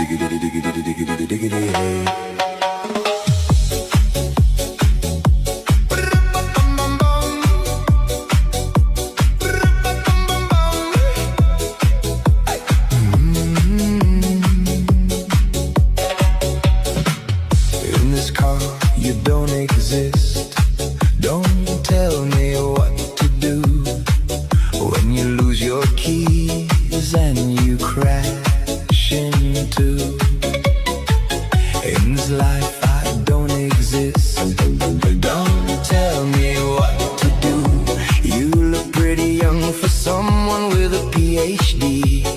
In this car, you don't exist. Don't tell me what to do when you lose your keys and you crash into. In this life, I don't exist. Don't tell me what to do. You look pretty young for someone with a PhD.